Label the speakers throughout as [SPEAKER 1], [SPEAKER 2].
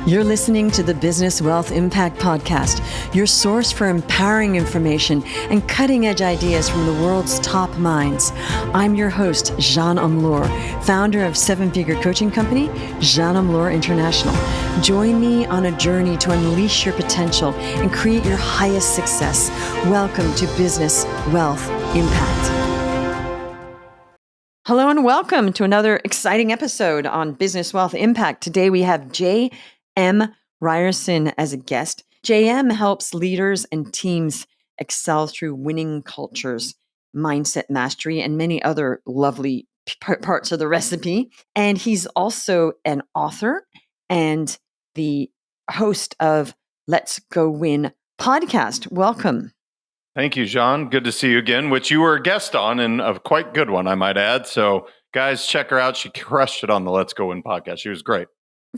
[SPEAKER 1] You're listening to the Business Wealth Impact Podcast, your source for empowering information and cutting-edge ideas from the world's top minds. I'm your host, Jeanne Amlour, founder of seven-figure coaching company, Jeanne Amlour International. Join me on a journey to unleash your potential and create your highest success. Welcome to Business Wealth Impact. Hello and welcome to another exciting episode on Business Wealth Impact. Today we have J.M. Ryerson as a guest. J.M. helps leaders and teams excel through winning cultures, mindset mastery, and many other lovely parts of the recipe. And he's also an author and the host of Let's Go Win podcast. Welcome.
[SPEAKER 2] Thank you, Jean. Good to see you again, which you were a guest on, and a quite good one, I might add. So, guys, check her out. She crushed it on the Let's Go Win podcast. She was great.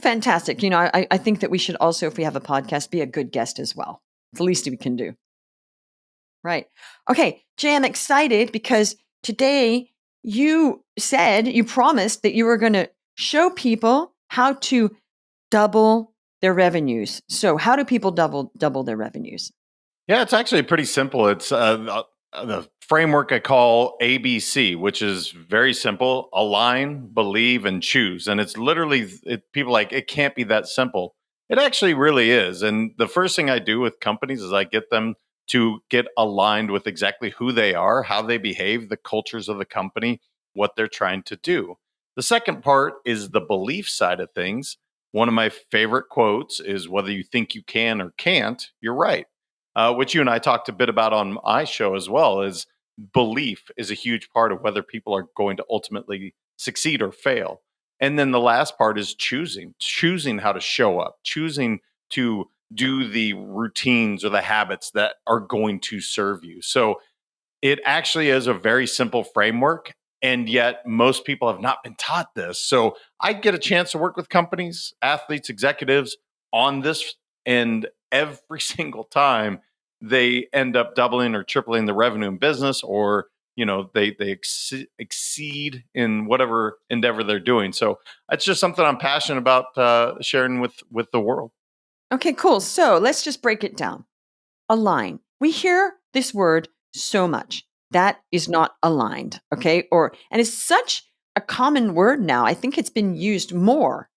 [SPEAKER 1] Fantastic. You know, I think that we should also, if we have a podcast, be a good guest as well. It's the least we can do. Right. Okay, Jay, I'm excited because today you promised that you were going to show people how to double their revenues. So how do people double their revenues?
[SPEAKER 2] Yeah, it's actually pretty simple. It's the framework I call ABC, which is very simple: align, believe, and choose. And it's literally, people like, it can't be that simple. It actually really is. And the first thing I do with companies is I get them to get aligned with exactly who they are, how they behave, the cultures of the company, what they're trying to do. The second part is the belief side of things. One of my favorite quotes is, whether you think you can or can't, you're right. Which you and I talked a bit about on my show as well, is belief is a huge part of whether people are going to ultimately succeed or fail. And then the last part is choosing how to show up, choosing to do the routines or the habits that are going to serve you. So it actually is a very simple framework. And yet most people have not been taught this. So I get a chance to work with companies, athletes, executives on this. And every single time they end up doubling or tripling the revenue in business, or they exceed in whatever endeavor they're doing. So it's just something I'm passionate about sharing with the world.
[SPEAKER 1] Okay, cool. So let's just break it down. Align. We hear this word so much. That is not aligned. Okay. And it's such a common word now. I think it's been used more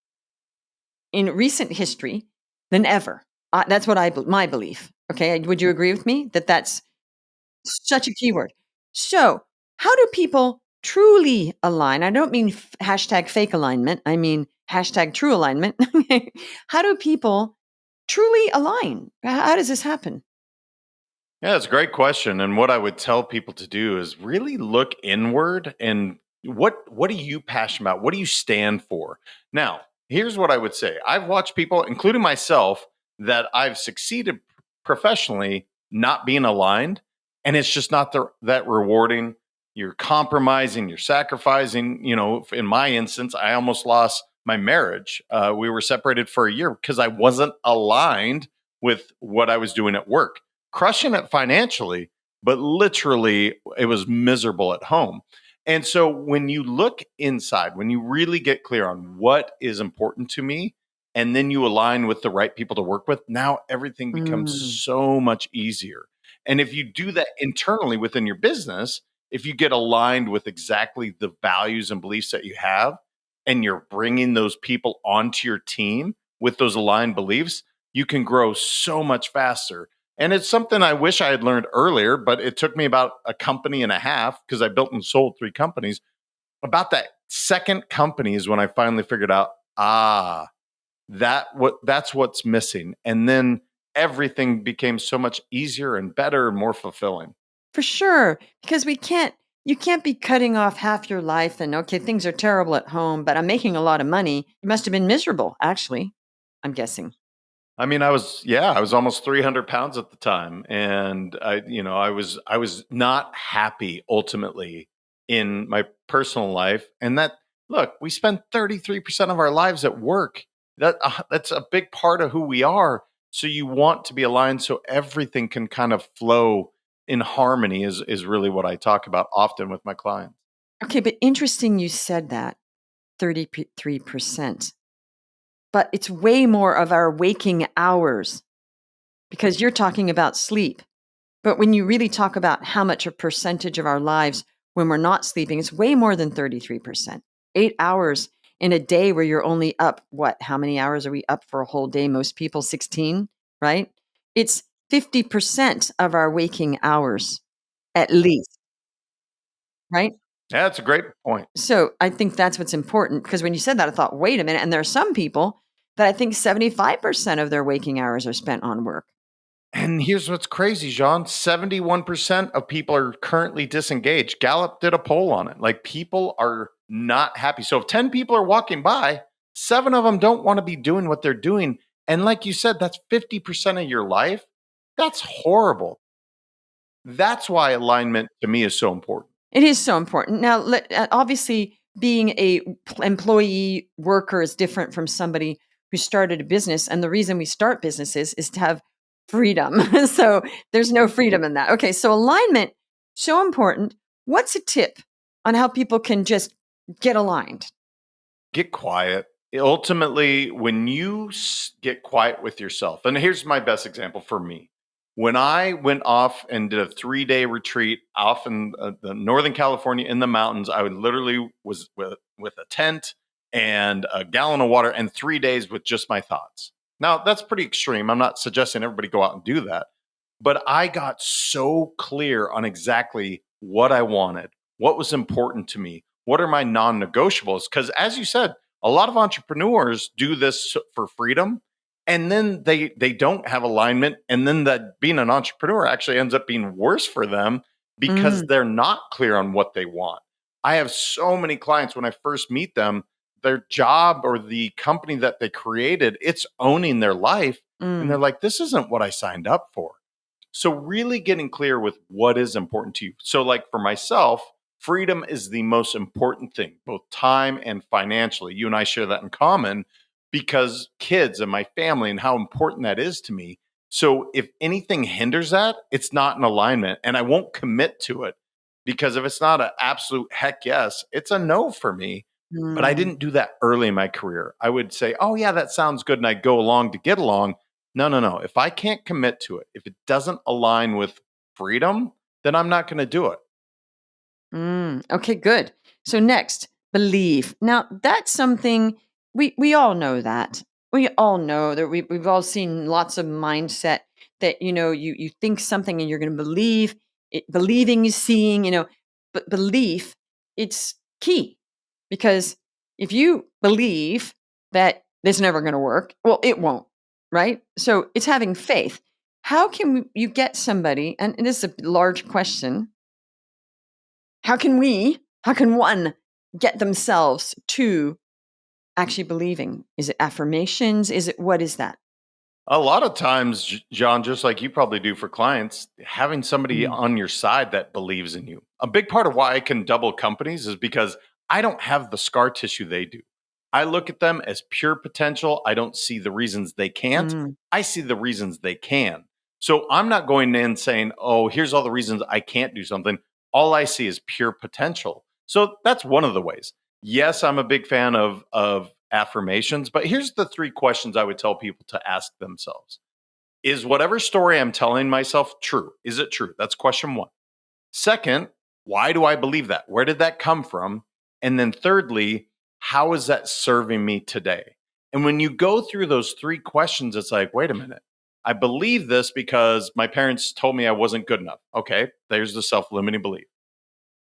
[SPEAKER 1] in recent history than ever. That's what my belief. Okay. Would you agree with me that that's such a keyword? So how do people truly align? I don't mean hashtag fake alignment. I mean hashtag true alignment. How do people truly align? How does this happen?
[SPEAKER 2] Yeah, it's a great question. And what I would tell people to do is really look inward and what are you passionate about? What do you stand for? Now, here's what I would say. I've watched people, including myself, that I've succeeded professionally not being aligned, and it's just not that rewarding. You're compromising, you're sacrificing. In my instance, I almost lost my marriage. We were separated for a year because I wasn't aligned with what I was doing at work, crushing it financially, but literally it was miserable at home. And so when you look inside, when you really get clear on what is important to me, and then you align with the right people to work with, now everything becomes so much easier. And if you do that internally within your business, if you get aligned with exactly the values and beliefs that you have, and you're bringing those people onto your team with those aligned beliefs, you can grow so much faster. And it's something I wish I had learned earlier, but it took me about a company and a half, because I built and sold 3 companies. About that second company is when I finally figured out, that's what's missing. And then everything became so much easier and better and more fulfilling.
[SPEAKER 1] For sure, because you can't be cutting off half your life and, okay, things are terrible at home, but I'm making a lot of money. You must have been miserable, actually, I'm guessing.
[SPEAKER 2] I mean, I was almost 300 pounds at the time. And I was not happy ultimately in my personal life. And look, we spend 33% of our lives at work. That's a big part of who we are. So you want to be aligned so everything can kind of flow in harmony is really what I talk about often with my clients.
[SPEAKER 1] Okay, but interesting you said that 33%. but it's way more of our waking hours because you're talking about sleep. But when you really talk about how much a percentage of our lives when we're not sleeping, it's way more than 33%. 8 hours in a day where you're only up, what? How many hours are we up for a whole day? Most people, 16, right? It's 50% of our waking hours, at least, right?
[SPEAKER 2] Yeah, that's a great point.
[SPEAKER 1] So I think that's what's important because when you said that, I thought, wait a minute. And there are some people that I think 75% of their waking hours are spent on work.
[SPEAKER 2] And here's what's crazy, Jean. 71% of people are currently disengaged. Gallup did a poll on it. Like, people are not happy. So if 10 people are walking by, seven of them don't want to be doing what they're doing. And like you said, that's 50% of your life. That's horrible. That's why alignment to me is so important.
[SPEAKER 1] It is so important. Now, obviously, being a employee worker is different from somebody who started a business. And the reason we start businesses is to have freedom. So there's no freedom in that. Okay, so alignment, so important. What's a tip on how people can just get aligned?
[SPEAKER 2] Get quiet. Ultimately, when you get quiet with yourself, and here's my best example for me. When I went off and did a 3-day retreat off in the Northern California in the mountains, I would literally was with a tent and a gallon of water and 3 days with just my thoughts. Now, that's pretty extreme. I'm not suggesting everybody go out and do that, but I got so clear on exactly what I wanted, what was important to me, what are my non negotiables. Because as you said, a lot of entrepreneurs do this for freedom, and then they don't have alignment, and then that being an entrepreneur actually ends up being worse for them because
[SPEAKER 1] Mm,
[SPEAKER 2] they're not clear on what they want. I have so many clients when I first meet them, their job or the company that they created, it's owning their life, and they're
[SPEAKER 1] mm,
[SPEAKER 2] like, this isn't what I signed up for. So, really getting clear with what is important to you. So, like for myself, freedom is the most important thing, both time and financially. You and I share that in common because kids and my family and how important that is to me. So, if anything hinders that, it's not in alignment and I won't commit to it because if it's not an absolute heck yes, it's a no for me. But I
[SPEAKER 1] mm.
[SPEAKER 2] didn't do that early in my career. I would say, oh, yeah, that sounds good. And I'd go along to get along. No, no, no. If I can't commit to it, if it doesn't align with freedom, then I'm not going to do it.
[SPEAKER 1] Okay, good. So next, believe. Now that's something we all know that. We all know that we've all seen lots of mindset that you think something and you're going to believe it. Believing is seeing. But belief, it's key because if you believe that this never going to work, well, it won't, right? So it's having faith. How can you get somebody? And this is a large question. How can one get themselves to actually believing? Is it affirmations? What is that?
[SPEAKER 2] A lot of times, John, just like you probably do for clients, having somebody
[SPEAKER 1] Mm,
[SPEAKER 2] on your side that believes in you. A big part of why I can double companies is because I don't have the scar tissue they do. I look at them as pure potential. I don't see the reasons they can't.
[SPEAKER 1] mm,
[SPEAKER 2] I see the reasons they can. So I'm not going in saying, oh, here's all the reasons I can't do something. All I see is pure potential. So that's one of the ways. Yes, I'm a big fan of affirmations, but here's the three questions I would tell people to ask themselves. Is whatever story I'm telling myself true? Is it true? That's question one. Second, why do I believe that? Where did that come from? And then thirdly, how is that serving me today? And when you go through those three questions, it's like, wait a minute. I believe this because my parents told me I wasn't good enough. Okay, there's the self limiting belief.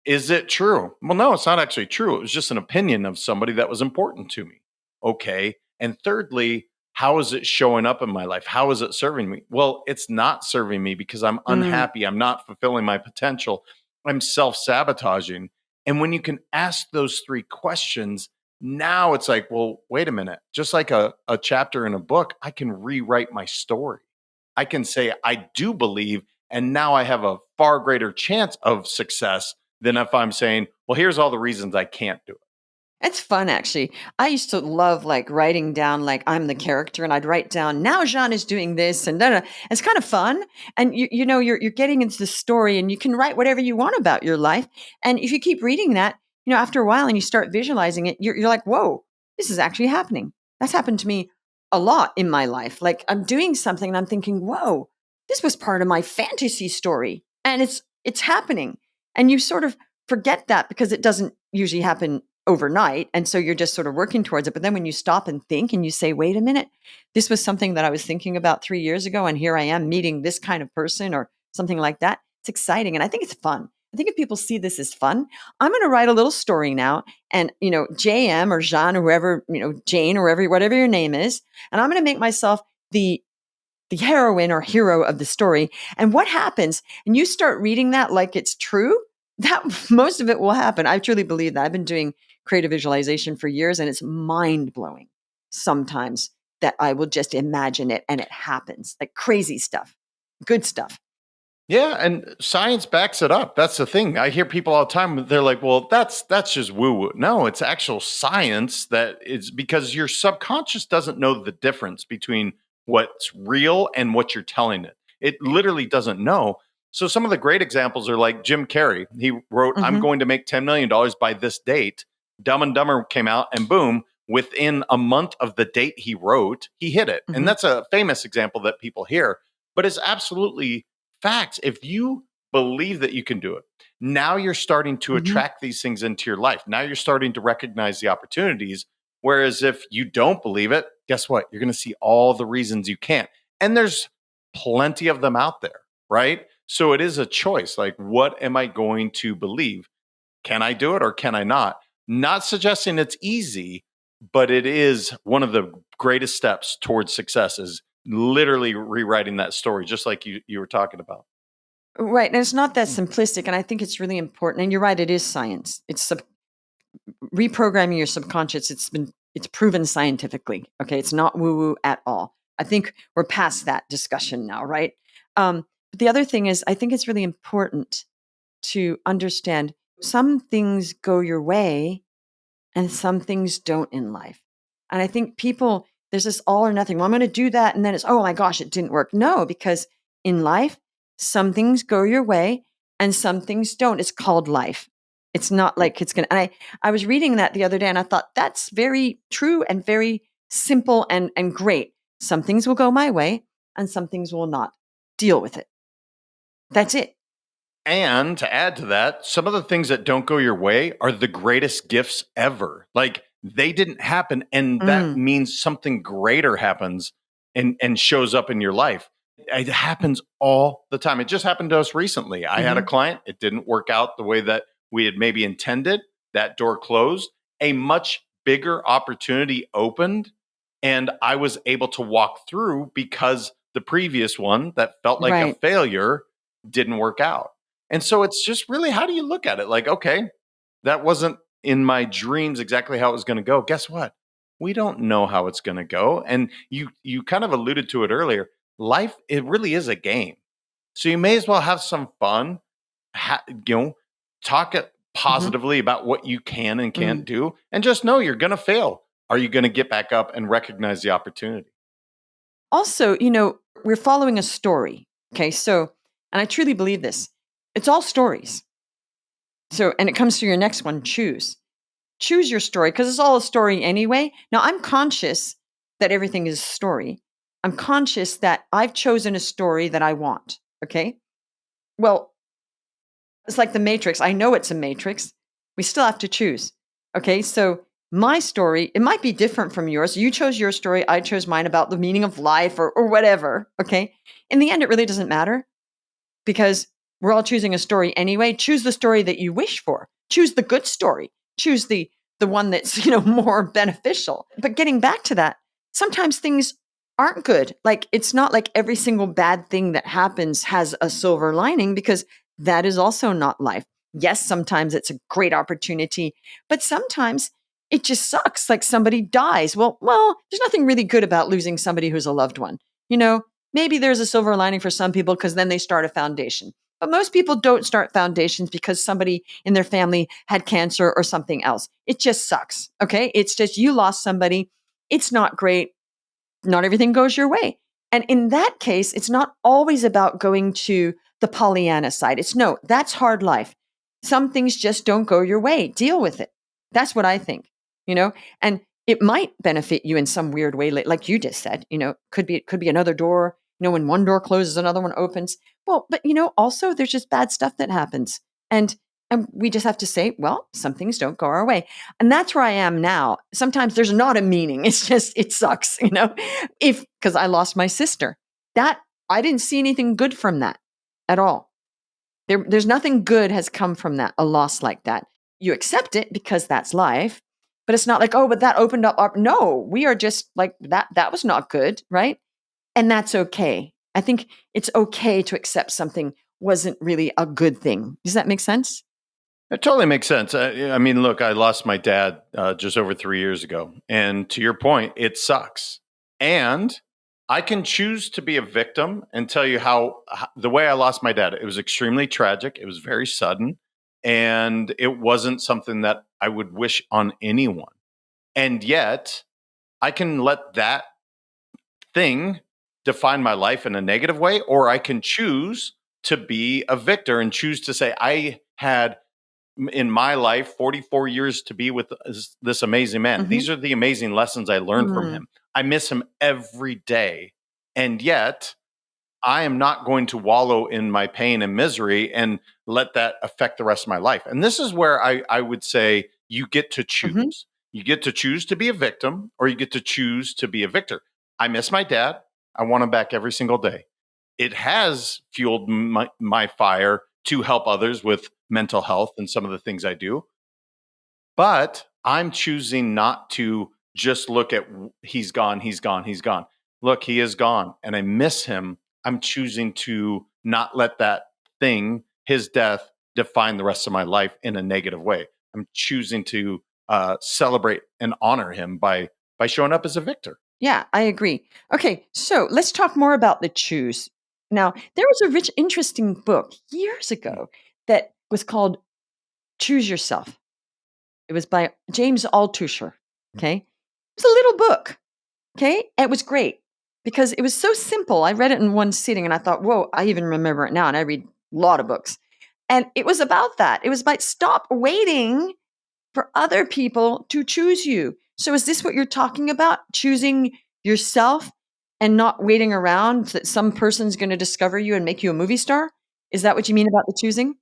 [SPEAKER 2] Is it true? Well, no, it's not actually true. It was just an opinion of somebody that was important to me. Okay. And thirdly, how is it showing up in my life? How is it serving me? Well, it's not serving me because I'm
[SPEAKER 1] mm,
[SPEAKER 2] unhappy. I'm not fulfilling my potential. I'm self sabotaging. And when you can ask those three questions, now it's like, well, wait a minute. Just like a chapter in a book, I can rewrite my story. I can say, I do believe. And now I have a far greater chance of success than if I'm saying, well, here's all the reasons I can't do it.
[SPEAKER 1] it's fun actually. I used to love like writing down like I'm the character and I'd write down now Jean is doing this and da, da. It's kind of fun. And you're getting into the story and you can write whatever you want about your life. And if you keep reading that, after a while and you start visualizing it, you're like, whoa, this is actually happening. That's happened to me a lot in my life. Like I'm doing something and I'm thinking, whoa, this was part of my fantasy story. And it's happening. And you sort of forget that because it doesn't usually happen overnight. And so you're just sort of working towards it. But then when you stop and think and you say, wait a minute, this was something that I was thinking about 3 years ago. And here I am meeting this kind of person or something like that. It's exciting. And I think it's fun. I think if people see this as fun, I'm going to write a little story now. And, JM or Jean or whoever, Jane or whatever your name is. And I'm going to make myself the heroine or hero of the story. And what happens? And you start reading that like it's true, that most of it will happen. I truly believe that. I've been doing creative visualization for years, and it's mind blowing sometimes that I will just imagine it and it happens, like crazy stuff, good stuff.
[SPEAKER 2] Yeah, and science backs it up. That's the thing. I hear people all the time. They're like, "Well, that's just woo woo." No, it's actual science. That is because your subconscious doesn't know the difference between what's real and what you're telling it. It literally doesn't know. So some of the great examples are like Jim Carrey. He wrote, "I'm going to make $10 million by this date." Dumb and Dumber came out, and boom, within a month of the date he wrote, he hit it. And that's a famous example that people hear, but it's absolutely facts. If you believe that you can do it, now you're starting to attract these things into your life. Now you're starting to recognize the opportunities. Whereas if you don't believe it, guess what? You're going to see all the reasons you can't. And there's plenty of them out there, right? So it is a choice. Like, what am I going to believe? Can I do it or can I not? Not suggesting it's easy, but it is one of the greatest steps towards success is literally rewriting that story, just like you were talking about.
[SPEAKER 1] Right. And it's not that simplistic. And I think it's really important. And you're right, it is science. It's reprogramming your subconscious. It's proven scientifically. Okay. It's not woo-woo at all. I think we're past that discussion now, right? But the other thing is, I think it's really important to understand some things go your way and some things don't in life. And I think there's this all or nothing. Well, I'm going to do that. And then it's, oh my gosh, it didn't work. No, because in life, some things go your way and some things don't. It's called life. It's not like it's going to, and I was reading that the other day and I thought that's very true and very simple and great. Some things will go my way and some things will not. Deal with it. That's it.
[SPEAKER 2] And to add to that, some of the things that don't go your way are the greatest gifts ever. Like they didn't happen, and that means something greater happens and shows up in your life. It happens all the time. It just happened to us recently. I had a client, it didn't work out the way that we had maybe intended. That door closed. A much bigger opportunity opened, and I was able to walk through because the previous one that felt like a failure didn't work out. And so it's just really, how do you look at it? Like, okay, that wasn't in my dreams exactly how it was going to go. Guess what? We don't know how it's going to go. And you kind of alluded to it earlier. Life, it really is a game. So you may as well have some fun, talk it positively about what you can and can't do, and just know you're going to fail. Are you going to get back up and recognize the opportunity?
[SPEAKER 1] Also, we're following a story. Okay. So, and I truly believe this. It's all stories. So, and it comes to your next one, choose your story because it's all a story anyway. Now I'm conscious that everything is a story. I'm conscious that I've chosen a story that I want. Okay. Well, it's like the Matrix. I know it's a matrix. We still have to choose. Okay. So my story, it might be different from yours. You chose your story. I chose mine about the meaning of life or whatever. Okay. In the end, it really doesn't matter because we're all choosing a story anyway. Choose the story that you wish for. Choose the good story. Choose the one that's, more beneficial. But getting back to that, sometimes things aren't good. Like it's not like every single bad thing that happens has a silver lining because that is also not life. Yes, sometimes it's a great opportunity, but sometimes it just sucks. Like somebody dies. Well, there's nothing really good about losing somebody who's a loved one. Maybe there's a silver lining for some people because then they start a foundation. But most people don't start foundations because somebody in their family had cancer or something else. It just sucks. Okay. It's just you lost somebody. It's not great. Not everything goes your way. And in that case, it's not always about going to the Pollyanna side. That's hard life. Some things just don't go your way. Deal with it. That's what I think, and it might benefit you in some weird way, like you just said, could be another door, when one door closes, another one opens. Well, but also there's just bad stuff that happens. And and we just have to say, well, some things don't go our way. And that's where I am now. Sometimes there's not a meaning. It's just it sucks, if because I lost my sister. That I didn't see anything good from that at all. There's nothing good has come from that, a loss like that. You accept it because that's life, but it's not like, oh, but that opened up no, we are just like that was not good, right? And that's okay. I think it's okay to accept something wasn't really a good thing. Does that make sense?
[SPEAKER 2] It totally makes sense. I mean, look, I lost my dad just over 3 years ago. And to your point, it sucks. And I can choose to be a victim and tell you how the way I lost my dad, it was extremely tragic. It was very sudden. And it wasn't something that I would wish on anyone. And yet, I can let that thing define my life in a negative way, or I can choose to be a victor and choose to say, I had in my life 44 years to be with this amazing man.
[SPEAKER 1] Mm-hmm.
[SPEAKER 2] These are the amazing lessons I learned from
[SPEAKER 1] Mm-hmm.
[SPEAKER 2] him. I miss him every day. And yet, I am not going to wallow in my pain and misery and let that affect the rest of my life. And this is where I would say you get to
[SPEAKER 1] Mm-hmm.
[SPEAKER 2] choose. You get to choose to be a victim or you get to choose to be a victor. I miss my dad. I want him back every single day. It has fueled my fire to help others with mental health and some of the things I do. But I'm choosing not to just look at he's gone, he's gone, he's gone. Look, he is gone and I miss him. I'm choosing to not let that thing, his death, define the rest of my life in a negative way. I'm choosing to celebrate and honor him by showing up as a victor.
[SPEAKER 1] Yeah, I agree. Okay, so let's talk more about the choose. Now, there was a rich, interesting book years ago that was called Choose Yourself. It was by James Altucher. Okay. It was a little book. Okay. It was great because it was so simple. I read it in one sitting and I thought, whoa, I even remember it now. And I read a lot of books. And it was about that. It was about stop waiting for other people to choose you. So is this what you're talking about? Choosing yourself and not waiting around that some person's going to discover you and make you a movie star? Is that what you mean about the choosing?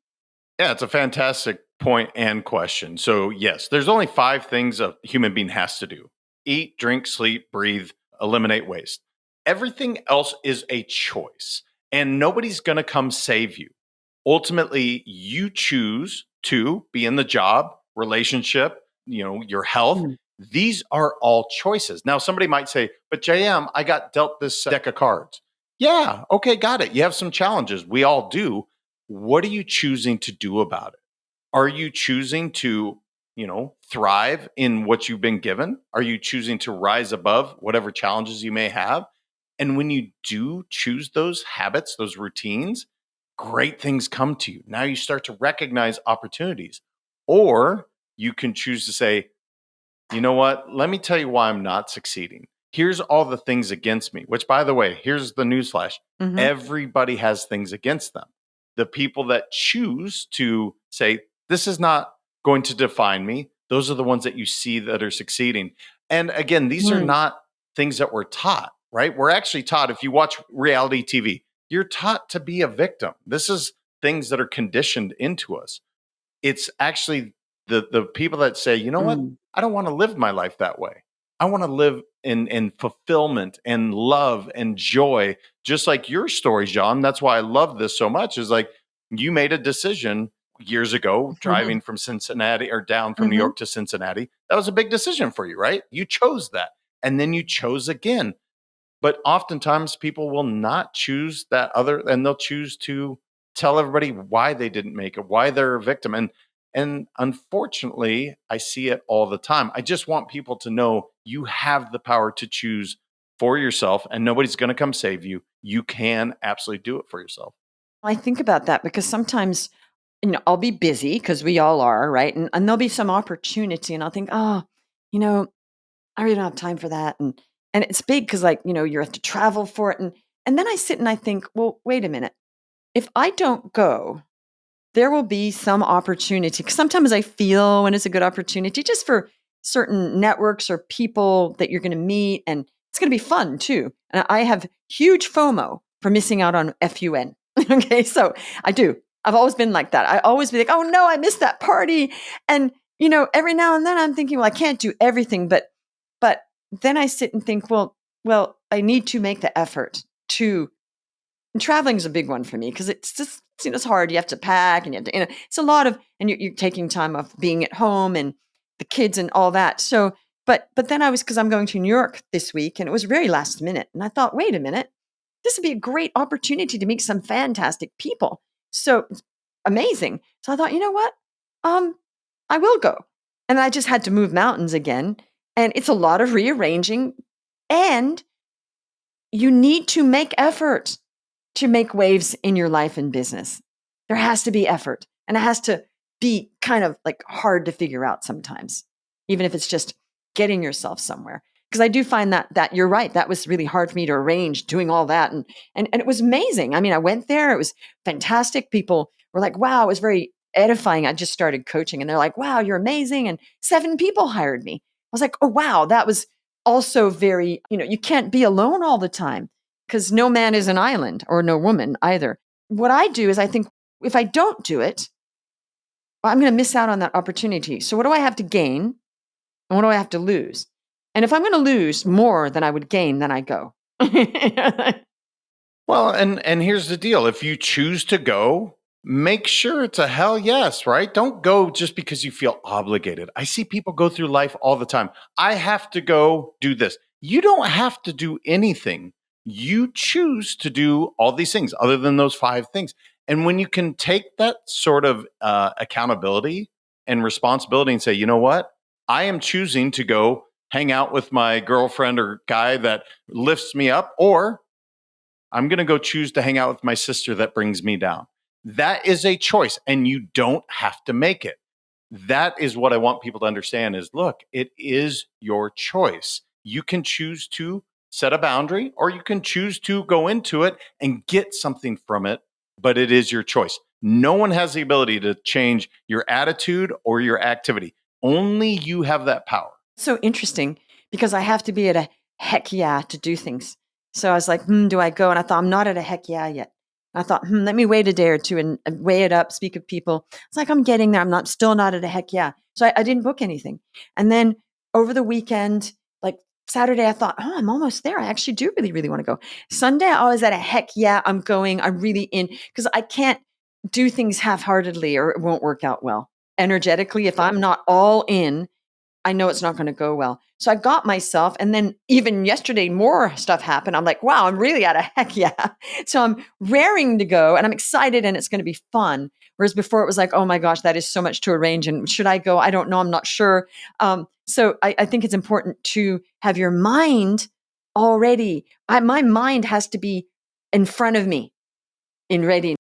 [SPEAKER 2] Yeah, it's a fantastic point and question. So, yes, there's only 5 things a human being has to do: eat, drink, sleep, breathe, eliminate waste. Everything else is a choice, and nobody's going to come save you. Ultimately, you choose to be in the job, relationship, your health.
[SPEAKER 1] Mm.
[SPEAKER 2] These are all choices. Now, somebody might say, but JM, I got dealt this deck of cards. Yeah, okay, got it. You have some challenges. We all do. What are you choosing to do about it? Are you choosing to, thrive in what you've been given? Are you choosing to rise above whatever challenges you may have? And when you do choose those habits, those routines, great things come to you. Now you start to recognize opportunities. Or you can choose to say, you know what? Let me tell you why I'm not succeeding. Here's all the things against me, which, by the way, here's the newsflash:
[SPEAKER 1] Mm-hmm.
[SPEAKER 2] everybody has things against them. The people that choose to say, this is not going to define me, those are the ones that you see that are succeeding. And again, these are
[SPEAKER 1] Mm.
[SPEAKER 2] not things that we're taught, right? We're actually taught, if you watch reality TV, you're taught to be a victim. This is things that are conditioned into us. It's actually the people that say, you know what?
[SPEAKER 1] Mm.
[SPEAKER 2] I don't want to live my life that way. I want to live in fulfillment and love and joy, just like your story, John. That's why I love this so much. Is like you made a decision years ago driving from Cincinnati or down from New
[SPEAKER 1] Mm-hmm.
[SPEAKER 2] York to Cincinnati. That was a big decision for you, right? You chose that. And then you chose again. But oftentimes people will not choose that other, and they'll choose to tell everybody why they didn't make it, why they're a victim. And unfortunately, I see it all the time. I just want people to know you have the power to choose for yourself and nobody's going to come save you. You can absolutely do it for yourself.
[SPEAKER 1] I think about that because sometimes, I'll be busy because we all are, right? And there'll be some opportunity and I'll think, oh, you know, I really don't have time for that. And it's big because like, you have to travel for it. And then I sit and I think, well, wait a minute. If I don't go, there will be some opportunity. 'Cause sometimes I feel when it's a good opportunity just for certain networks or people that you're going to meet, and it's going to be fun too. And I have huge FOMO for missing out on FUN. Okay, so I do. I've always been like that. I always be like, oh no, I missed that party. And every now and then I'm thinking, well, I can't do everything, but then I sit and think, well, I need to make the effort to. And traveling is a big one for me because it's just it's hard. You have to pack, and you have to, it's a lot of, and you're taking time off being at home and the kids and all that. So, but then because I'm going to New York this week, and it was very last minute, and I thought, wait a minute, this would be a great opportunity to meet some fantastic people. So it's amazing. So I thought, you know what, I will go, and I just had to move mountains again, and it's a lot of rearranging, and you need to make effort to make waves in your life and business. There has to be effort, and it has to be kind of like hard to figure out sometimes, even if it's just getting yourself somewhere. Because I do find that you're right. That was really hard for me to arrange doing all that. And it was amazing. I mean, I went there. It was fantastic. People were like, wow, it was very edifying. I just started coaching, and they're like, wow, you're amazing. And 7 people hired me. I was like, oh, wow, that was also very, you can't be alone all the time, because no man is an island, or no woman either. What I do is I think, if I don't do it, I'm going to miss out on that opportunity. So what do I have to gain, and what do I have to lose? And if I'm going to lose more than I would gain, then I go.
[SPEAKER 2] Well, and here's the deal. If you choose to go, make sure it's a hell yes, right? Don't go just because you feel obligated. I see people go through life all the time. I have to go do this. You don't have to do anything. You choose to do all these things other than those 5 things. And when you can take that sort of accountability and responsibility and say, you know what? I am choosing to go hang out with my girlfriend or guy that lifts me up, or I'm going to go choose to hang out with my sister that brings me down. That is a choice, and you don't have to make it. That is what I want people to understand is, look, it is your choice. You can choose to set a boundary, or you can choose to go into it and get something from it, but it is your choice. No one has the ability to change your attitude or your activity. Only you have that power.
[SPEAKER 1] So interesting, because I have to be at a heck yeah to do things. So I was like, do I go? And I thought, I'm not at a heck yeah yet. I thought, let me wait a day or two and weigh it up, speak with people. It's like, I'm getting there. Still not at a heck yeah. So I didn't book anything. And then over the weekend, like Saturday, I thought, oh, I'm almost there. I actually do really, really want to go. Sunday, I was at a heck yeah, I'm going. I'm really in, because I can't do things half-heartedly or it won't work out well. Energetically, if I'm not all in, I know it's not going to go well. So I got myself, and then even yesterday, more stuff happened. I'm like, wow, I'm really at a heck yeah. So I'm raring to go, and I'm excited, and it's going to be fun. Whereas before it was like, oh my gosh, that is so much to arrange. And should I go? I don't know. I'm not sure. So I think it's important to have your mind already. My mind has to be in front of me, in ready,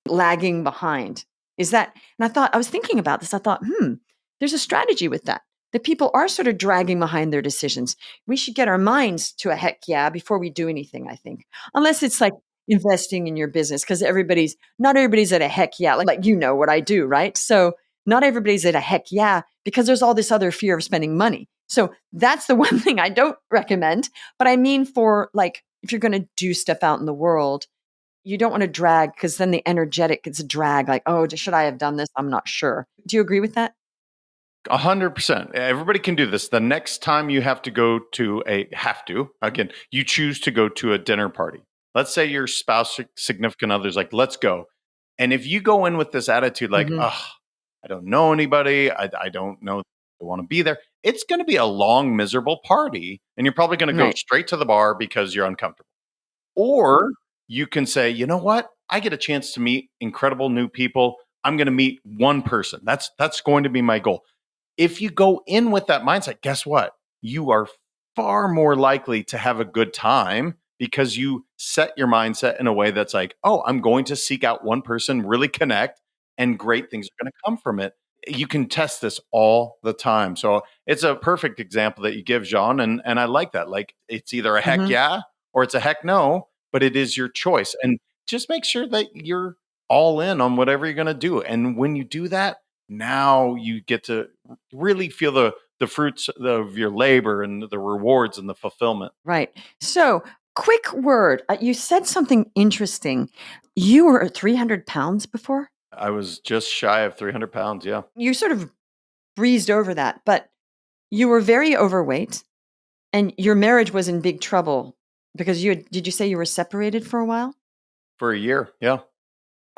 [SPEAKER 1] lagging behind. Is that? And I was thinking about this. I thought, there's a strategy with that. The people are sort of dragging behind their decisions. We should get our minds to a heck yeah before we do anything, I think. Unless it's like investing in your business, because not everybody's at a heck yeah. Like you know what I do, right? So not everybody's at a heck yeah, because there's all this other fear of spending money. So that's the one thing I don't recommend. But I mean, for like, if you're going to do stuff out in the world, you don't want to drag, because then the energetic gets a drag. Like, oh, should I have done this? I'm not sure. Do you agree with that?
[SPEAKER 2] 100%. Everybody can do this. The next time you have to go to again, you choose to go to a dinner party. Let's say your spouse, significant other's like, let's go. And if you go in with this attitude, like,
[SPEAKER 1] Mhm.
[SPEAKER 2] oh, I don't know anybody. I don't know if I want to be there. It's going to be a long, miserable party. And you're probably going to go
[SPEAKER 1] Right.
[SPEAKER 2] straight to the bar because you're uncomfortable. Or you can say, you know what? I get a chance to meet incredible new people. I'm going to meet one person. That's going to be my goal. If you go in with that mindset, guess what? You are far more likely to have a good time because you set your mindset in a way that's like, oh, I'm going to seek out one person, really connect, and great things are going to come from it. You can test this all the time. So it's a perfect example that you give, Jean. And I like that. Like, it's either a heck
[SPEAKER 1] Mhm.
[SPEAKER 2] yeah or it's a heck no, but it is your choice. And just make sure that you're all in on whatever you're going to do. And when you do that, now you get to really feel the the fruits of your labor and the rewards and the fulfillment.
[SPEAKER 1] Right. So, quick word. You said something interesting. You were 300 pounds before?
[SPEAKER 2] I was just shy of 300 pounds. Yeah.
[SPEAKER 1] You sort of breezed over that, but you were very overweight and your marriage was in big trouble because did you say you were separated for a while?
[SPEAKER 2] For a year. Yeah.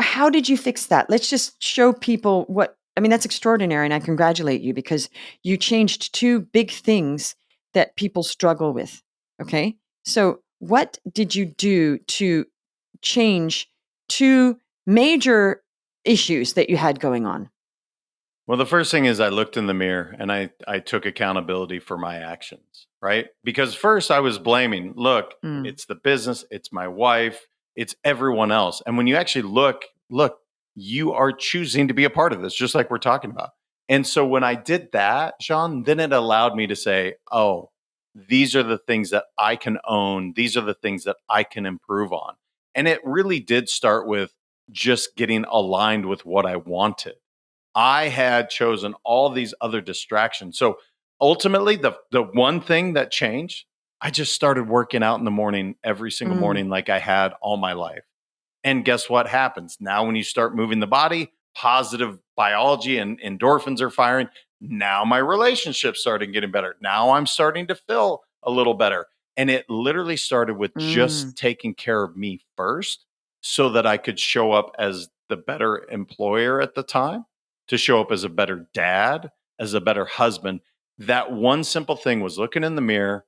[SPEAKER 1] How did you fix that? Let's just show people I mean, that's extraordinary, and I congratulate you because you changed two big things that people struggle with. Okay. So, what did you do to change two major issues that you had going on?
[SPEAKER 2] Well, the first thing is I looked in the mirror and I took accountability for my actions, right? Because first I was blaming, look,
[SPEAKER 1] Mm,
[SPEAKER 2] it's the business, it's my wife, it's everyone else. And when you actually look, you are choosing to be a part of this, just like we're talking about. And so when I did that, Sean, then it allowed me to say, oh, these are the things that I can own. These are the things that I can improve on. And it really did start with just getting aligned with what I wanted. I had chosen all these other distractions. So ultimately, the one thing that changed, I just started working out in the morning every single
[SPEAKER 1] mm,
[SPEAKER 2] morning like I had all my life. And guess what happens? Now, when you start moving the body, positive biology and endorphins are firing. Now my relationship started getting better. Now I'm starting to feel a little better. And it literally started with
[SPEAKER 1] mm,
[SPEAKER 2] just taking care of me first so that I could show up as the better employer at the time, to show up as a better dad, as a better husband. That one simple thing was looking in the mirror,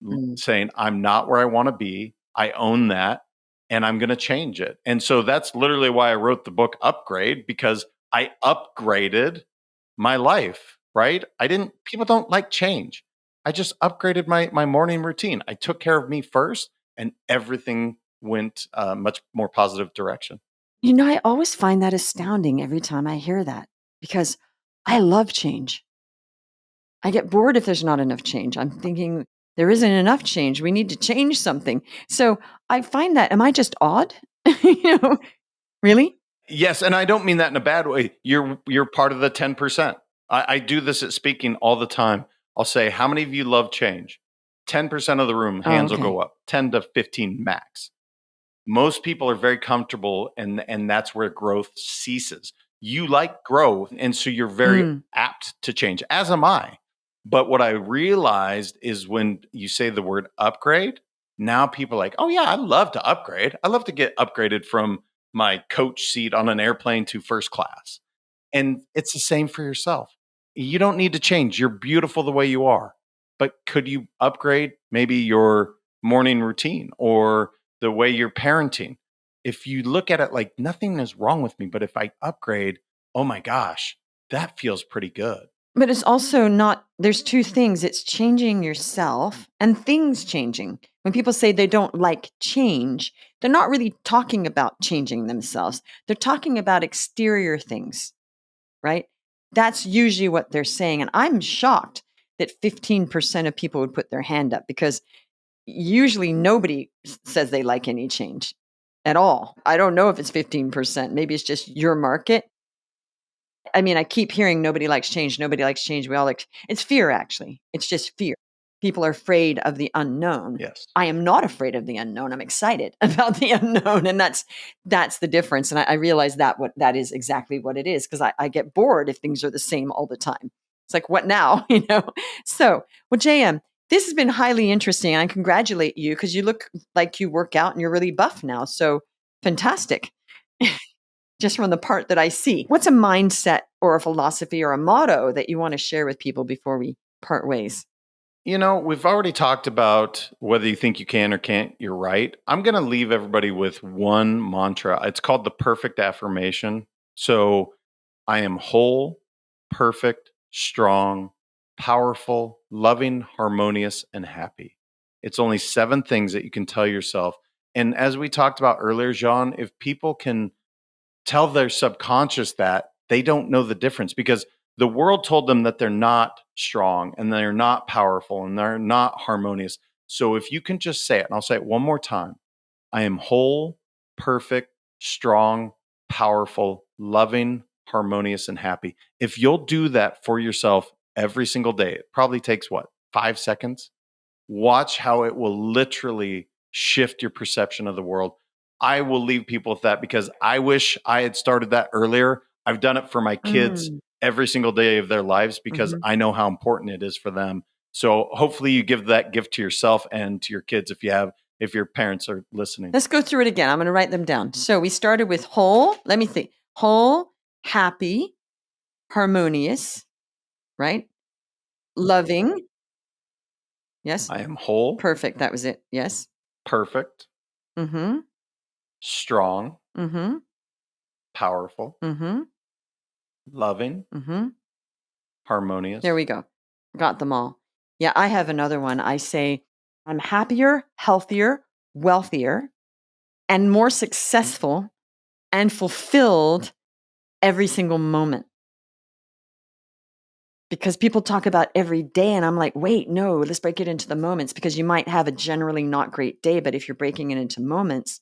[SPEAKER 1] mm.
[SPEAKER 2] saying, I'm not where I want to be. I own that and I'm going to change it. And so that's literally why I wrote the book Upgrade, because I upgraded my life, right? People don't like change. I just upgraded my morning routine. I took care of me first and everything went much more positive direction.
[SPEAKER 1] I always find that astounding every time I hear that because I love change. I get bored if there's not enough change. I'm thinking there isn't enough change. We need to change something. So I find that, am I just odd? you know, really?
[SPEAKER 2] Yes, and I don't mean that in a bad way. You're part of the 10%. I do this at speaking all the time. I'll say, how many of you love change? 10% of the room,
[SPEAKER 1] Oh,
[SPEAKER 2] hands will
[SPEAKER 1] okay.
[SPEAKER 2] go up. 10 to 15 max. Most people are very comfortable and that's where growth ceases. You like growth, and so you're very
[SPEAKER 1] Mm,
[SPEAKER 2] apt to change, as am I. But what I realized is when you say the word upgrade, now people are like, oh yeah, I love to upgrade. I love to get upgraded from my coach seat on an airplane to first class. And it's the same for yourself. You don't need to change. You're beautiful the way you are. But could you upgrade maybe your morning routine or the way you're parenting? If you look at it like nothing is wrong with me, but if I upgrade, oh my gosh, that feels pretty good.
[SPEAKER 1] but it's also not, there's two things. It's changing yourself and things changing. When people say they don't like change, they're not really talking about changing themselves. They're talking about exterior things, right? That's usually what they're saying. And I'm shocked that 15% of people would put their hand up because usually nobody says they like any change at all. I don't know if it's 15%. Maybe it's just your market. I mean, I keep hearing nobody likes change. Nobody likes change. We all like it's fear, actually. It's just fear. People are afraid of the unknown.
[SPEAKER 2] Yes.
[SPEAKER 1] I am not afraid of the unknown. I'm excited about the unknown. And that's the difference. And I realize that what that is exactly what it is, because I get bored if things are the same all the time. It's like, what now? So well, JM, this has been highly interesting. I congratulate you because you look like you work out and you're really buff now. So fantastic. Just from the part that I see. What's a mindset or a philosophy or a motto that you want to share with people before we part ways?
[SPEAKER 2] We've already talked about whether you think you can or can't. You're right. I'm going to leave everybody with one mantra. It's called the perfect affirmation. So I am whole, perfect, strong, powerful, loving, harmonious, and happy. It's only 7 things that you can tell yourself. And as we talked about earlier, Jean, if people can tell their subconscious that, they don't know the difference because the world told them that they're not strong and they're not powerful and they're not harmonious. So if you can just say it, and I'll say it one more time, I am whole, perfect, strong, powerful, loving, harmonious, and happy. If you'll do that for yourself every single day. It probably takes 5 seconds. Watch how it will literally shift your perception of the world. I will leave people with that because I wish I had started that earlier. I've done it for my kids every single day of their lives because I know how important it is for them. So hopefully you give that gift to yourself and to your kids if your parents are listening.
[SPEAKER 1] Let's go through it again. I'm going to write them down. So we started with whole. Let me think. Whole, happy, harmonious, right? Loving. Yes.
[SPEAKER 2] I am whole.
[SPEAKER 1] Perfect. That was it. Yes.
[SPEAKER 2] Perfect.
[SPEAKER 1] Mm-hmm.
[SPEAKER 2] Strong.
[SPEAKER 1] Mm-hmm.
[SPEAKER 2] Powerful.
[SPEAKER 1] Mm-hmm.
[SPEAKER 2] Loving.
[SPEAKER 1] Mm-hmm.
[SPEAKER 2] Harmonious.
[SPEAKER 1] There we go. Got them all. Yeah, I have another one. I say, I'm happier, healthier, wealthier, and more successful and fulfilled every single moment. Because people talk about every day, and I'm like, wait, no, let's break it into the moments, because you might have a generally not great day, but if you're breaking it into moments,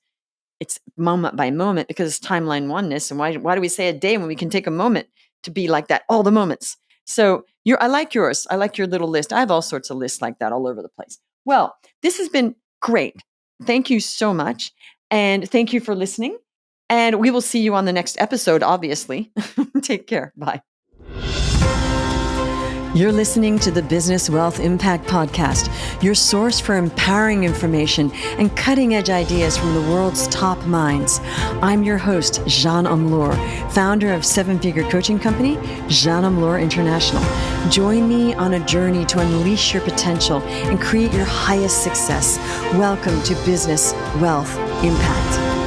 [SPEAKER 1] it's moment by moment, because it's timeline oneness. And why do we say a day when we can take a moment to be like that, all the moments? So I like yours. I like your little list. I have all sorts of lists like that all over the place. Well, this has been great. Thank you so much. And thank you for listening. And we will see you on the next episode, obviously. Take care. Bye. You're listening to the Business Wealth Impact Podcast, your source for empowering information and cutting-edge ideas from the world's top minds. I'm your host, Jean Amlour, founder of seven-figure coaching company, Jean Amlour International. Join me on a journey to unleash your potential and create your highest success. Welcome to Business Wealth Impact.